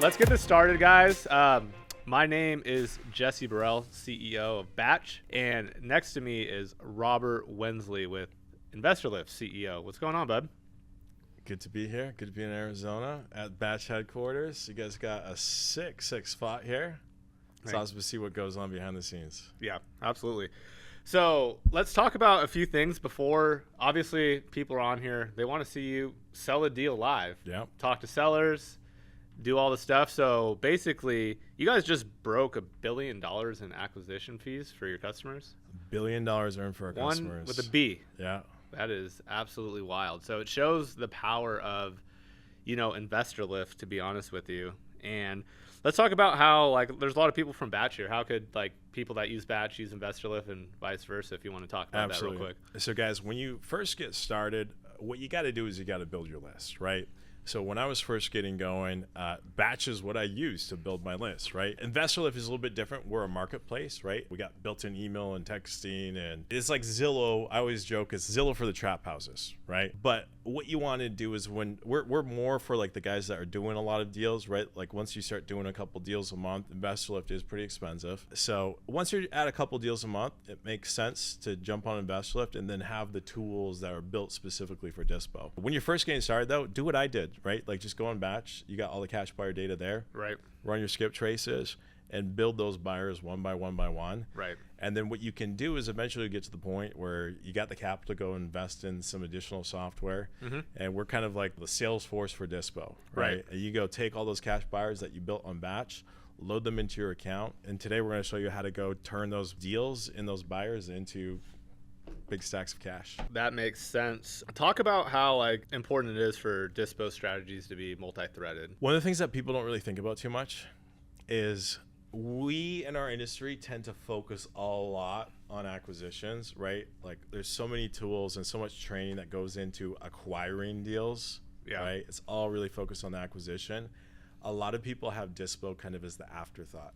let's get this started, guys. My name is Jesse Burrell, CEO of Batch, and next to me is Robert Wensley with InvestorLift, CEO. What's going on, bud? Good to be here. Good to be in Arizona at Batch headquarters. You guys got a sick spot here. It's awesome to see what goes on behind the scenes. Yeah, absolutely. So let's talk about a few things before. Obviously, people are on here. They want to see you sell a deal live. Yeah. Talk to sellers, do all the stuff. So basically, you guys just broke $1 billion in acquisition fees for your customers. $1 billion earned for our customers. One with a B. Yeah. That is absolutely wild. So it shows the power of, InvestorLift, to be honest with you. And let's talk about how, there's a lot of people from Batch here. How could, people that use Batch use InvestorLift and vice versa, if you want to talk about that real quick? So, guys, when you first get started, what you got to do is you got to build your list, right? So when I was first getting going, Batch is what I used to build my list, right? InvestorLift is a little bit different. We're a marketplace, right? We got built-in email and texting, and it's like Zillow. I always joke it's Zillow for the trap houses, right? But what you want to do is when we're more for the guys that are doing a lot of deals, right? Like once you start doing a couple deals a month, InvestorLift is pretty expensive. So once you're at a couple deals a month, it makes sense to jump on InvestorLift and then have the tools that are built specifically for Dispo. When you're first getting started though, do what I did. Right? Just go on Batch. You got all the cash buyer data there. Right. Run your skip traces and build those buyers one by one. Right. And then what you can do is eventually get to the point where you got the capital to go invest in some additional software. Mm-hmm. And we're kind of like the Salesforce for Dispo. Right. And you go take all those cash buyers that you built on Batch, load them into your account. And today we're going to show you how to go turn those deals and those buyers into big stacks of cash. That makes sense. Talk about how important it is for Dispo strategies to be multi-threaded. One of the things that people don't really think about too much is we in our industry tend to focus a lot on acquisitions, right? There's so many tools and so much training that goes into acquiring deals, right? It's all really focused on the acquisition. A lot of people have Dispo kind of as the afterthought.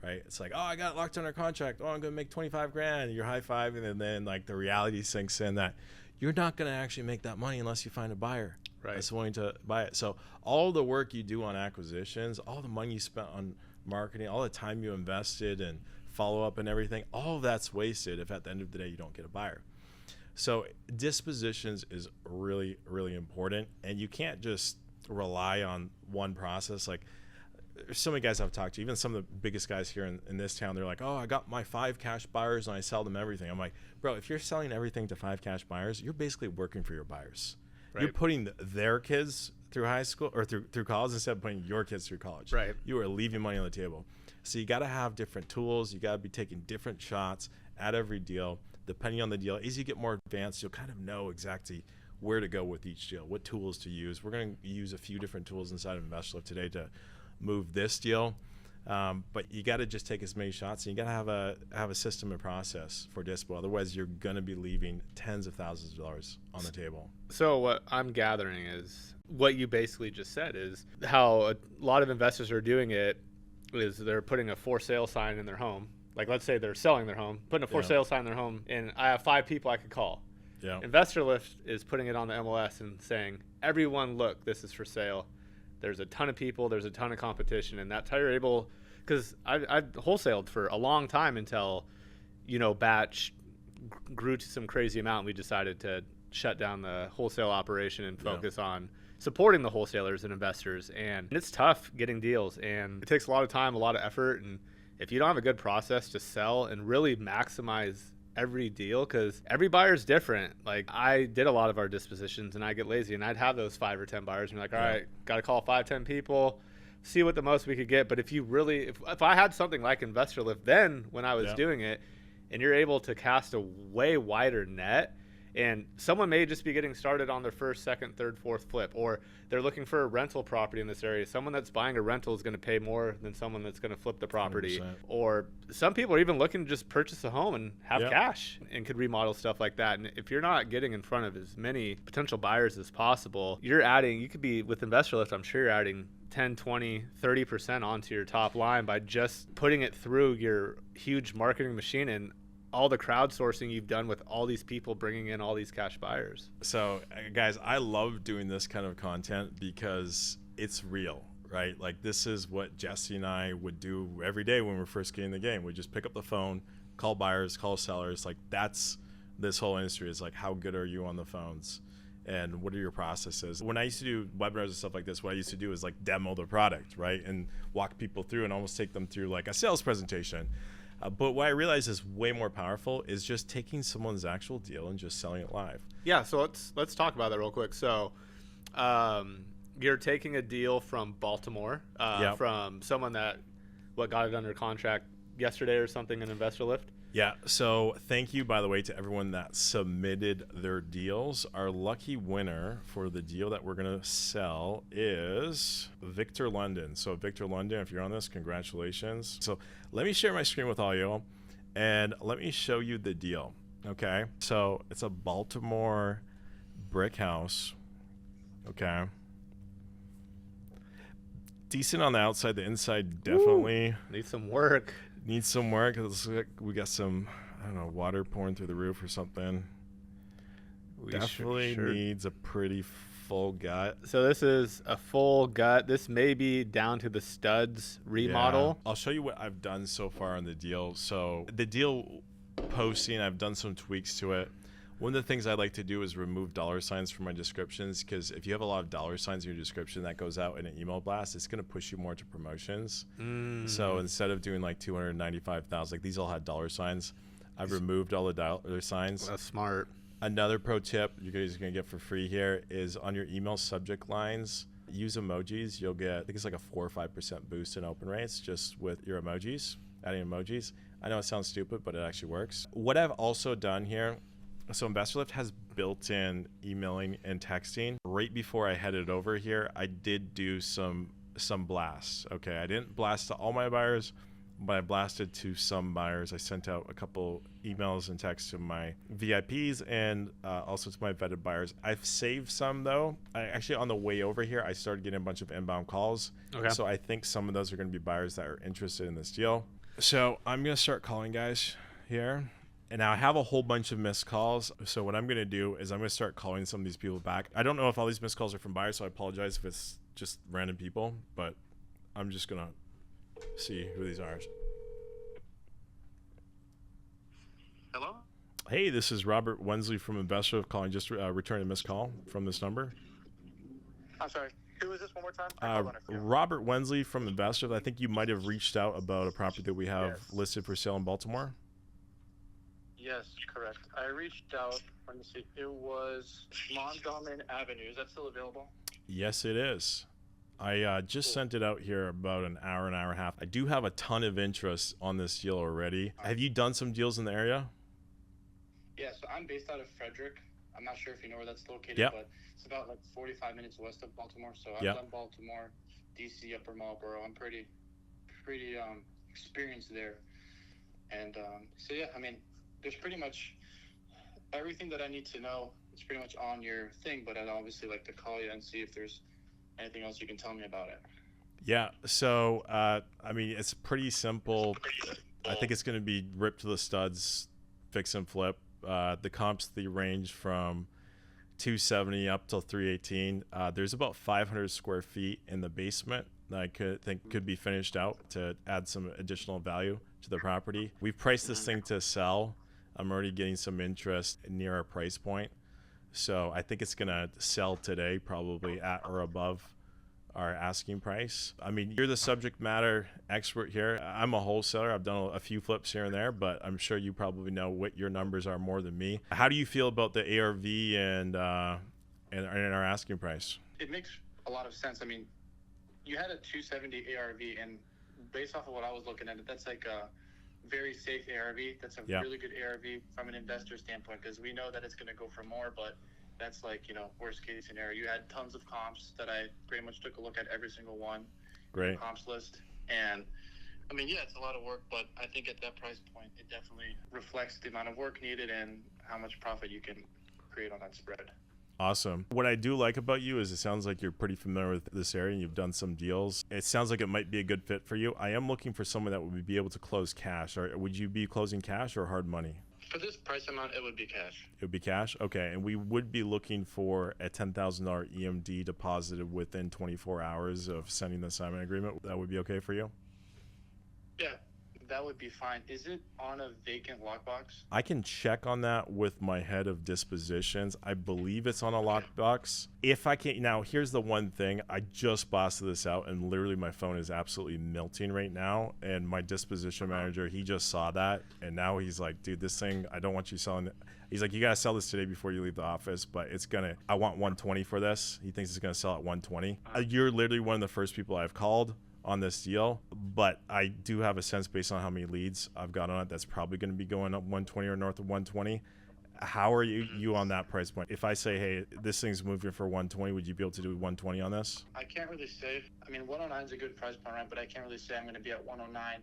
Right? It's like, oh, I got it locked under contract. Oh, I'm going to make 25 grand. You're high-fiving. And then the reality sinks in that you're not going to actually make that money unless you find a buyer that's willing to buy it. So all the work you do on acquisitions, all the money you spent on marketing, all the time you invested and follow-up and everything, all of that's wasted if at the end of the day you don't get a buyer. So dispositions is really, really important. And you can't just rely on one process. There's so many guys I've talked to, even some of the biggest guys here in this town, they're like, oh, I got my 5 cash buyers and I sell them everything. I'm like, bro, if you're selling everything to 5 cash buyers, you're basically working for your buyers. Right. You're putting their kids through high school or through college instead of putting your kids through college. Right. You are leaving money on the table. So you got to have different tools. You got to be taking different shots at every deal. Depending on the deal, as you get more advanced, you'll kind of know exactly where to go with each deal, what tools to use. We're going to use a few different tools inside of InvestorLift today to move this deal, but you got to just take as many shots, and you got to have a system and process for Dispo. Otherwise, you're going to be leaving tens of thousands of dollars on the table. So what I'm gathering is what you basically just said is how a lot of investors are doing it is they're putting a for sale sign in their home. Let's say they're selling their home, putting a for sale sign in their home, and I have 5 people I could call. Yeah. InvestorLift is putting it on the MLS and saying, everyone, look, this is for sale. There's a ton of people, there's a ton of competition, and that's how you're able, because I've wholesaled for a long time until, Batch grew to some crazy amount. And we decided to shut down the wholesale operation and focus on supporting the wholesalers and investors. And it's tough getting deals, and it takes a lot of time, a lot of effort. And if you don't have a good process to sell and really maximize every deal, because every buyer is different. I did a lot of our dispositions and I get lazy and I'd have those 5 or 10 buyers and be like, all right, got to call 5, 10 people, see what the most we could get. But if you really, if I had something like InvestorLift then when I was doing it, and you're able to cast a way wider net, and someone may just be getting started on their first, second, third, fourth flip, or they're looking for a rental property in this area. Someone that's buying a rental is going to pay more than someone that's going to flip the property. 100%. Or some people are even looking to just purchase a home and have cash and could remodel stuff like that. And if you're not getting in front of as many potential buyers as possible, you could be with InvestorLift, I'm sure you're adding 10, 20, 30% onto your top line by just putting it through your huge marketing machine and all the crowdsourcing you've done with all these people bringing in all these cash buyers. So guys, I love doing this kind of content because it's real, right? Like this is what Jesse and I would do every day when we were first getting the game. We just pick up the phone, call buyers, call sellers. Like that's this whole industry is like, how good are you on the phones? And what are your processes? When I used to do webinars and stuff like this, what I used to do is like demo the product, right? And walk people through and almost take them through like a sales presentation. But what I realize is way more powerful is just taking someone's actual deal and just selling it live. Yeah, so let's talk about that real quick. So you're taking a deal from Baltimore, from someone that got it under contract yesterday or something, an investor lift? Yeah, so thank you, by the way, to everyone that submitted their deals. Our lucky winner for the deal that we're going to sell is Victor London. So Victor London, if you're on this, congratulations. So let me share my screen with all you, and let me show you the deal, okay? So it's a Baltimore brick house, okay? Decent on the outside, the inside definitely. Needs some work. Needs some work. It looks like we got some, I don't know, water pouring through the roof or something. Definitely needs a pretty full gut. So this is a full gut. This may be down to the studs remodel. Yeah. I'll show you what I've done so far on the deal. So the deal posting, I've done some tweaks to it. One of the things I like to do is remove dollar signs from my descriptions, because if you have a lot of dollar signs in your description that goes out in an email blast, it's going to push you more to promotions. So instead of doing like 295,000, like these all had dollar signs, I've removed all the dollar signs. That's smart. Another pro tip you guys are going to get for free here is on your email subject lines, use emojis. You'll get, I think it's like a 4 or 5% boost in open rates just with your emojis, adding emojis. I know it sounds stupid, but it actually works. What I've also done here, so InvestorLift has built-in emailing and texting. Right before I headed over here, I did do some blasts. Okay, I didn't blast to all my buyers, but I blasted to some buyers. I sent out a couple emails and texts to my VIPs and also to my vetted buyers. I've saved some though. I actually, on the way over here, I started getting a bunch of inbound calls. Okay. So I think some of those are going to be buyers that are interested in this deal. So I'm going to start calling guys here. And now I have a whole bunch of missed calls. So what I'm going to do is I'm going to start calling some of these people back. I don't know if all these missed calls are from buyers, so I apologize if it's just random people, but I'm just going to see who these are. Hello? Hey, this is Robert Wensley from Investor calling, just returning a missed call from this number. I'm sorry. Who is this one more time? Robert Wensley from Investor. I think you might have reached out about a property that we have listed for sale in Baltimore. Yes, correct. I reached out. Let me see. It was Mondawmin Avenue. Is that still available? Yes, it is. I just sent it out here about an hour and a half. I do have a ton of interest on this deal already. Have you done some deals in the area? Yeah, so I'm based out of Frederick. I'm not sure if you know where that's located, but it's about like 45 minutes west of Baltimore. So I've done Baltimore, DC, Upper Marlboro. I'm pretty experienced there. And so yeah, I mean, there's pretty much everything that I need to know. It's pretty much on your thing, but I'd obviously like to call you and see if there's anything else you can tell me about it. Yeah, so I mean, it's pretty simple. I think it's going to be ripped to the studs, fix and flip. The comps, they range from 270 up till 318. There's about 500 square feet in the basement that I could be finished out to add some additional value to the property. We've priced this thing to sell. I'm already getting some interest near our price point. So I think it's going to sell today, probably at or above our asking price. I mean, you're the subject matter expert here. I'm a wholesaler. I've done a few flips here and there, but I'm sure you probably know what your numbers are more than me. How do you feel about the ARV and our asking price? It makes a lot of sense. I mean, you had a 270 ARV, and based off of what I was looking at, that's like a very safe ARV. That's a really good ARV from an investor standpoint, because we know that it's going to go for more, but that's like, you know, worst case scenario. You had tons of comps that I pretty much took a look at every single one. Great. Comps list. And I mean, yeah, it's a lot of work, but I think at that price point, it definitely reflects the amount of work needed and how much profit you can create on that spread. Awesome. What I do like about you is it sounds like you're pretty familiar with this area and you've done some deals. It sounds like it might be a good fit for you. I am looking for someone that would be able to close cash. Or would you be closing cash or hard money? For this price amount, it would be cash. It would be cash? Okay. And we would be looking for a $10,000 EMD deposited within 24 hours of sending the assignment agreement. That would be okay for you? Yeah, that would be fine. Is it on a vacant lockbox? I can check on that with my head of dispositions. I believe it's on a lockbox. If I can't, now here's the one thing. I just busted this out and literally my phone is absolutely melting right now. And my disposition manager, he just saw that. And now he's like, dude, this thing, I don't want you selling it. He's like, you got to sell this today before you leave the office, but I want 120 for this. He thinks it's going to sell at 120. You're literally one of the first people I've called on this deal, but I do have a sense based on how many leads I've got on it that's probably going to be going up 120 or north of 120. How are you on that price point? If I say, hey, this thing's moving for 120, would you be able to do 120 on this? I can't really say. I mean, 109 is a good price point, right? But I can't really say I'm going to be at 109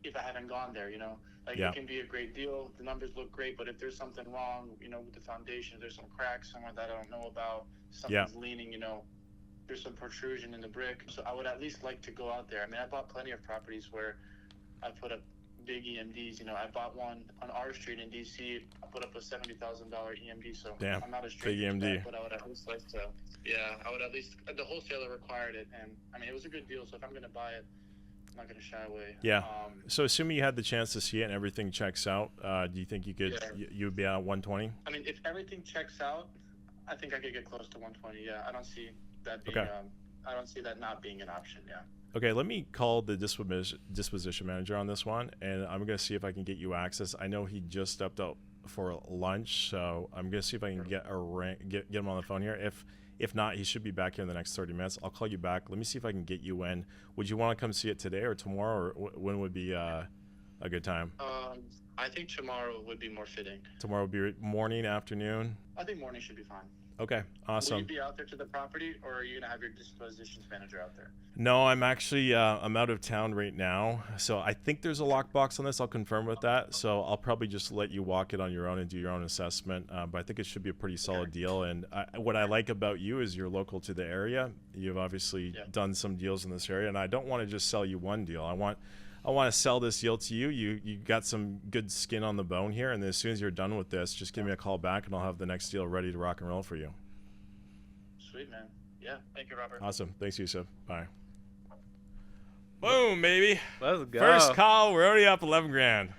if I haven't gone there, you know? Like, yeah. It can be a great deal. The numbers look great, but if there's something wrong, you know, with the foundation, there's some cracks somewhere that I don't know about, something's leaning, you know, there's some protrusion in the brick. So I would at least like to go out there. I mean, I bought plenty of properties where I put up big EMDs. You know, I bought one on our street in DC. I put up a $70,000 EMD. So damn, I'm not a stranger big EMD. to that, but I would at least like to. Yeah, I would at least. The wholesaler required it, and I mean, it was a good deal. So if I'm going to buy it, I'm not going to shy away. Yeah. So assuming you had the chance to see it and everything checks out, do you think you could? Yeah. You would be at 120? I mean, if everything checks out, I think I could get close to 120. Yeah, I don't see that being. Okay. I don't see that not being an option. Yeah. Okay, let me call the disposition manager on this one, and I'm going to see if I can get you access. I know he just stepped out for lunch, so I'm going to see if I can get him on the phone here. If not, he should be back here in the next 30 minutes. I'll call you back. Let me see if I can get you in. Would you want to come see it today or tomorrow, or when would be a good time? I think tomorrow would be more fitting. Tomorrow would be morning, afternoon? I think morning should be fine. Okay, awesome. Will you be out there to the property, or are you gonna have your dispositions manager out there? No, I'm actually I'm out of town right now, so I think there's a lockbox on this. I'll confirm with that. So I'll probably just let you walk it on your own and do your own assessment. But I think it should be a pretty solid deal. And what I like about you is you're local to the area. You've obviously done some deals in this area, and I don't want to just sell you one deal. I want to sell this deal to you. You got some good skin on the bone here, and as soon as you're done with this, just give me a call back, and I'll have the next deal ready to rock and roll for you. Sweet, man. Yeah, thank you, Robert. Awesome. Thanks, Yusuf. Bye. Boom, baby. Let's go. First call. We're already up 11 grand.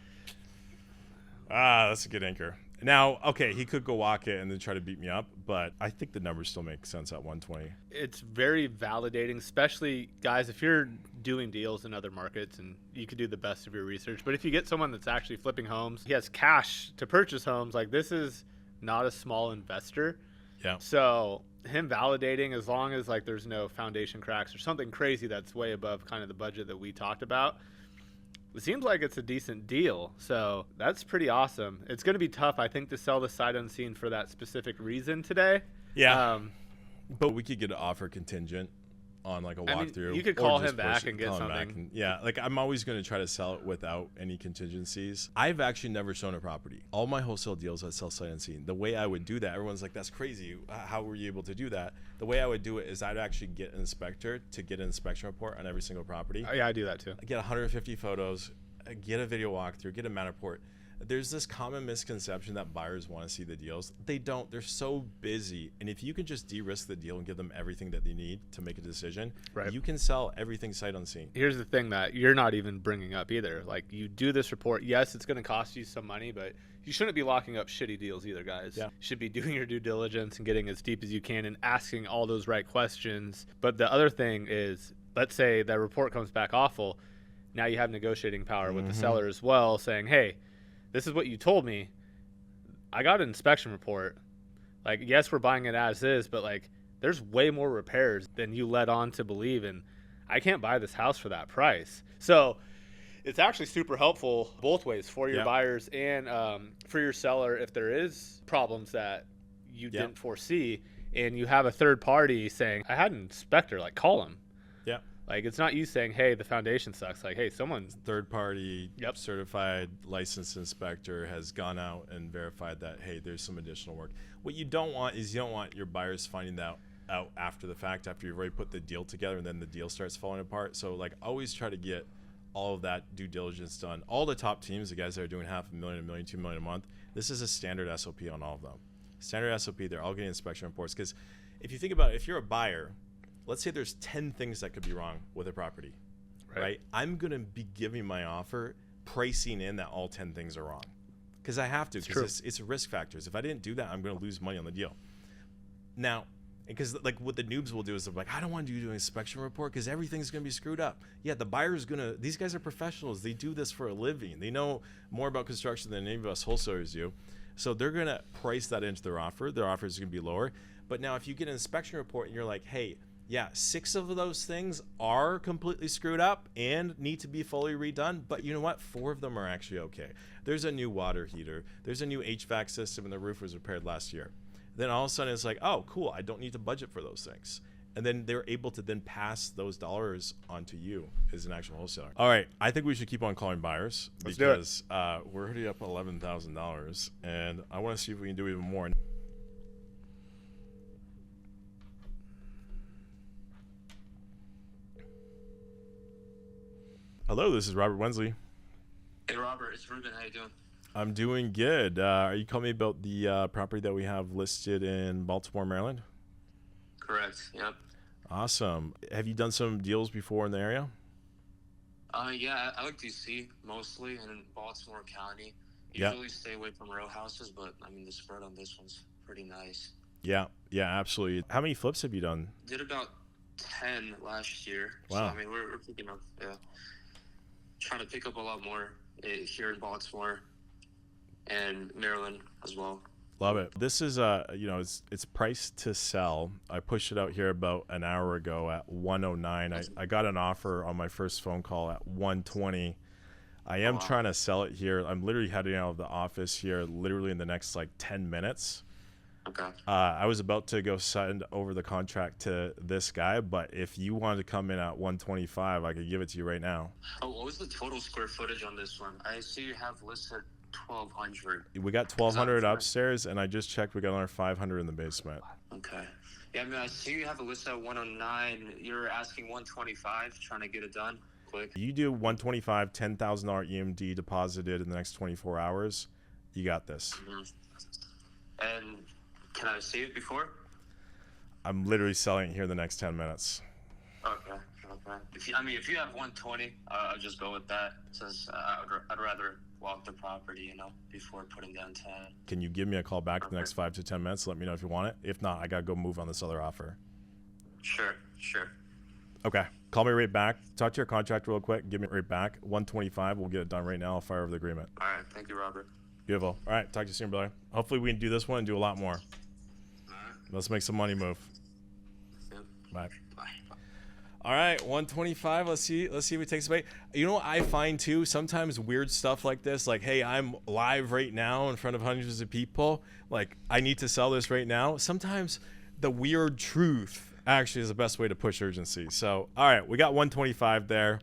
That's a good anchor. Now, okay, he could go walk it and then try to beat me up, but I think the numbers still make sense at 120. It's very validating, especially, guys, if you're doing deals in other markets and you could do the best of your research. But if you get someone that's actually flipping homes, he has cash to purchase homes, like this is not a small investor. Yeah. So him validating, as long as like there's no foundation cracks or something crazy that's way above kind of the budget that we talked about, it seems like it's a decent deal. So that's pretty awesome. It's going to be tough, I think, to sell the sight unseen for that specific reason today. Yeah. But we could get an offer contingent on like a walkthrough. I mean, you could call him back and get something. Yeah, like I'm always going to try to sell it without any contingencies. I've actually never shown a property. All my wholesale deals I sell sight unseen. The way I would do that, everyone's like, that's crazy. How were you able to do that? The way I would do it is I'd actually get an inspector to get an inspection report on every single property. Oh, yeah, I do that too. I get 150 photos, get a video walkthrough, get a map report. There's this common misconception that buyers want to see the deals. They don't. They're so busy. And if you can just de-risk the deal and give them everything that they need to make a decision, right, you can sell everything sight unseen. Here's the thing that you're not even bringing up either. Like, you do this report. Yes, it's going to cost you some money, but you shouldn't be locking up shitty deals either, guys. Yeah. You should be doing your due diligence and getting as deep as you can and asking all those right questions. But the other thing is, let's say that report comes back awful. Now you have negotiating power with the seller as well, saying, hey, this is what you told me. I got an inspection report. Like, yes, we're buying it as is, but like, there's way more repairs than you led on to believe, and I can't buy this house for that price. So it's actually super helpful both ways for your buyers and for your seller. If there is problems that you didn't foresee and you have a third party saying, I had an inspector, like, call him. Yeah. Like, it's not you saying, hey, the foundation sucks. Like, hey, someone's Third-party Yep. certified licensed inspector has gone out and verified that, hey, there's some additional work. What you don't want is you don't want your buyers finding that out after the fact, after you've already put the deal together and then the deal starts falling apart. So, like, always try to get all of that due diligence done. All the top teams, the guys that are doing $500,000, $1 million, $2 million a month, this is a standard SOP on all of them. Standard SOP, they're all getting inspection reports. Because if you think about it, if you're a buyer, let's say there's 10 things that could be wrong with a property, right? I'm going to be giving my offer pricing in that all 10 things are wrong. Because I have to, because it's risk factors. If I didn't do that, I'm going to lose money on the deal. Now, because like what the noobs will do is they're like, I don't want you to do an inspection report because everything's going to be screwed up. Yeah, the buyer's going to, these guys are professionals. They do this for a living. They know more about construction than any of us wholesalers do. So they're going to price that into their offer. Their offer is going to be lower. But now if you get an inspection report and you're like, hey, yeah, 6 of those things are completely screwed up and need to be fully redone. But you know what? 4 of them are actually okay. There's a new water heater. There's a new HVAC system and the roof was repaired last year. Then all of a sudden it's like, oh, cool. I don't need to budget for those things. And then they're able to then pass those dollars onto you as an actual wholesaler. All right. I think we should keep on calling buyers because we're already up $11,000 and I want to see if we can do even more. Hello, this is Robert Wensley. Hey, Robert, it's Ruben. How you doing? I'm doing good. Are you calling me about the property that we have listed in Baltimore, Maryland? Correct. Yep. Awesome. Have you done some deals before in the area? Yeah, I like DC mostly, and in Baltimore County. Yeah. Usually stay away from row houses, but I mean the spread on this one's pretty nice. Yeah, absolutely. How many flips have you done? Did about 10 last year. Wow. So I mean we're picking up. Yeah. Trying to pick up a lot more here in Baltimore and Maryland as well. Love it. This is it's priced to sell. I pushed it out here about an hour ago at 109. I got an offer on my first phone call at 120. I am trying to sell it here. I'm literally heading out of the office here literally in the next like 10 minutes. Okay. I was about to go send over the contract to this guy, but if you wanted to come in at 125, I could give it to you right now. Oh, what was the total square footage on this one? I see you have listed 1,200. We got 1,200 upstairs, and I just checked. We got another 500 in the basement. Okay. Yeah, I mean, I see you have a list at 109. You're asking 125, trying to get it done quick. You do 125, $10,000 EMD deposited in the next 24 hours. You got this. Mm-hmm. And can I see it before? I'm literally selling it here in the next 10 minutes. Okay. If you have 120, I'll just go with that. Since I'd rather walk the property, before putting down 10. Can you give me a call back in the next 5 to 10 minutes? Let me know if you want it. If not, I gotta go move on this other offer. Sure. Okay. Call me right back. Talk to your contractor real quick. Give me right back. 125. We'll get it done right now. I'll fire over the agreement. All right. Thank you, Robert. Beautiful. All right. Talk to you soon, brother. Hopefully we can do this one and do a lot more. All right. Let's make some money move. Yep. Bye. Bye. All right, 125. Let's see if it takes away. You know what I find too? Sometimes weird stuff like this, like, hey, I'm live right now in front of hundreds of people. Like, I need to sell this right now. Sometimes the weird truth actually is the best way to push urgency. So, all right, we got 125 there.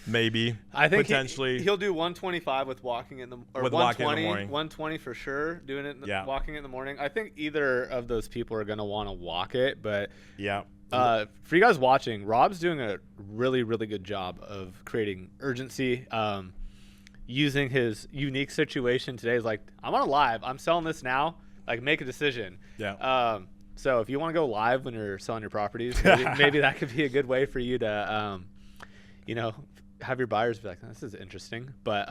maybe. I think potentially he'll do 125 with walking in the or with 120, walking in the morning. 120 for sure. Doing it, walking in the morning. I think either of those people are gonna want to walk it, but yeah. For you guys watching, Rob's doing a really, really good job of creating urgency. Using his unique situation today is like, I'm on a live. I'm selling this now. Like, make a decision. Yeah. So if you want to go live when you're selling your properties, maybe that could be a good way for you to, have your buyers be like, this is interesting. But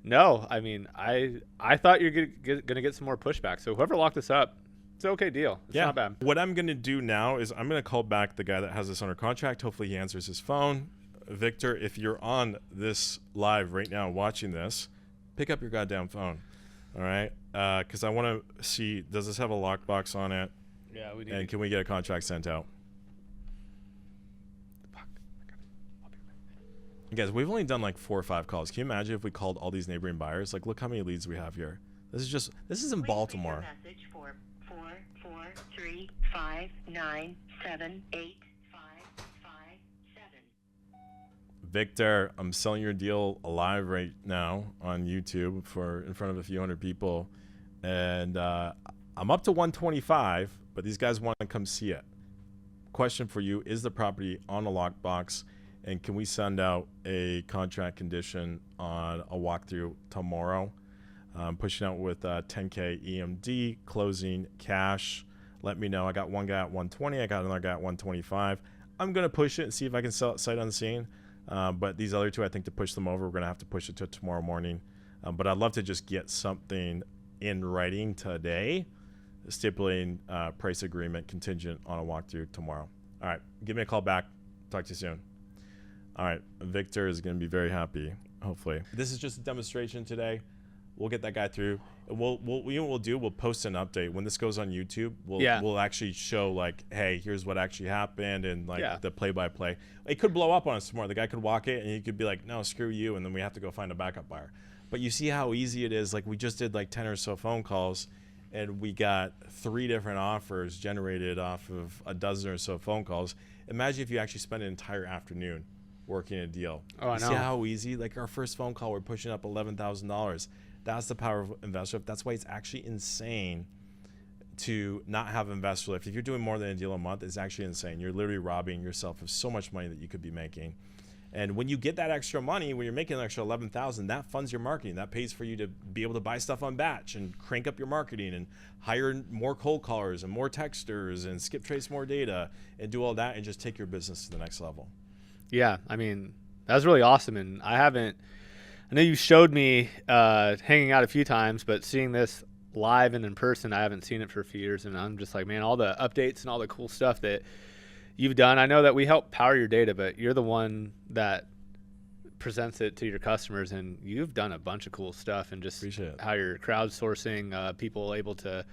no, I mean, I thought you're gonna get some more pushback. So whoever locked this up, it's an okay deal. It's not bad. What I'm going to do now is I'm going to call back the guy that has this under contract. Hopefully he answers his phone. Victor, if you're on this live right now watching this, pick up your goddamn phone. All right? Because I want to see, does this have a lockbox on it? Yeah, we need. And can we get a contract sent out? Guys, we've only done like 4 or 5 calls. Can you imagine if we called all these neighboring buyers? Like, look how many leads we have here. This is in Baltimore. Message for 443597855. Victor, I'm selling your deal live right now on YouTube in front of a few hundred people. And I'm up to 125, but these guys want to come see it. Question for you, is the property on a lockbox? And can we send out a contract condition on a walkthrough tomorrow? Pushing out with 10K EMD, closing cash. Let me know. I got one guy at 120. I got another guy at 125. I'm going to push it and see if I can sell it sight unseen. But these other two, I think to push them over, we're going to have to push it to tomorrow morning. But I'd love to just get something in writing today, stipulating price agreement contingent on a walkthrough tomorrow. All right. Give me a call back. Talk to you soon. All right. Victor is going to be very happy, hopefully. This is just a demonstration today. We'll get that guy through. We'll post an update when this goes on YouTube. We'll actually show like, hey, here's what actually happened and like the play-by-play. It could blow up on us tomorrow. The guy could walk it and he could be like, no, screw you, and then we have to go find a backup buyer. But you see how easy it is. Like we just did like 10 or so phone calls, and we got 3 different offers generated off of a dozen or so phone calls. Imagine if you actually spent an entire afternoon working a deal. Oh, I know. See how easy? Like our first phone call, we're pushing up $11,000. That's the power of investor lift. That's why it's actually insane to not have investor lift. If you're doing more than a deal a month, it's actually insane. You're literally robbing yourself of so much money that you could be making. And when you get that extra money, when you're making an extra $11,000, that funds your marketing. That pays for you to be able to buy stuff on batch and crank up your marketing and hire more cold callers and more texters and skip trace more data and do all that and just take your business to the next level. Yeah, I mean, that's really awesome. And I know you showed me hanging out a few times, but seeing this live and in person, I haven't seen it for a few years. And I'm just like, man, all the updates and all the cool stuff that you've done. I know that we help power your data, but you're the one that presents it to your customers, and you've done a bunch of cool stuff, and just how you're crowdsourcing people able to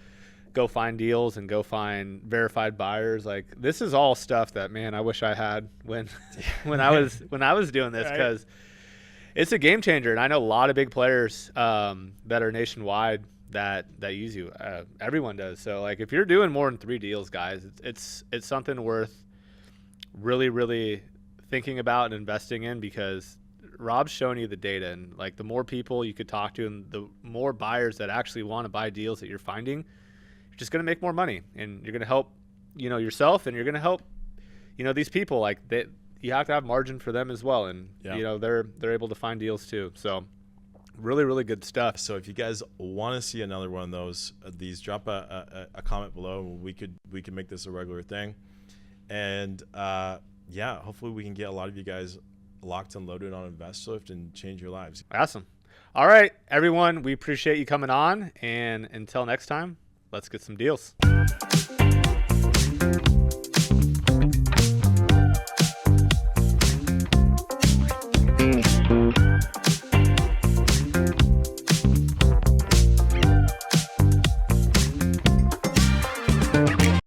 go find deals and go find verified buyers. Like this is all stuff that, man, I wish I had when I was doing this, because it's a game changer. And I know a lot of big players that are nationwide that use you. Everyone does. So like if you're doing more than 3 deals, guys, it's something worth really, really thinking about and investing in, because Rob's showing you the data, and like the more people you could talk to and the more buyers that actually want to buy deals that you're finding, you're just going to make more money, and you're going to help, yourself, and you're going to help, these people. Like you have to have margin for them as well. And, they're able to find deals too. So really, really good stuff. So if you guys want to see another one of these, drop a comment below. We could make this a regular thing. And hopefully we can get a lot of you guys locked and loaded on InvestLift and change your lives. Awesome. All right, everyone, we appreciate you coming on. And until next time, let's get some deals.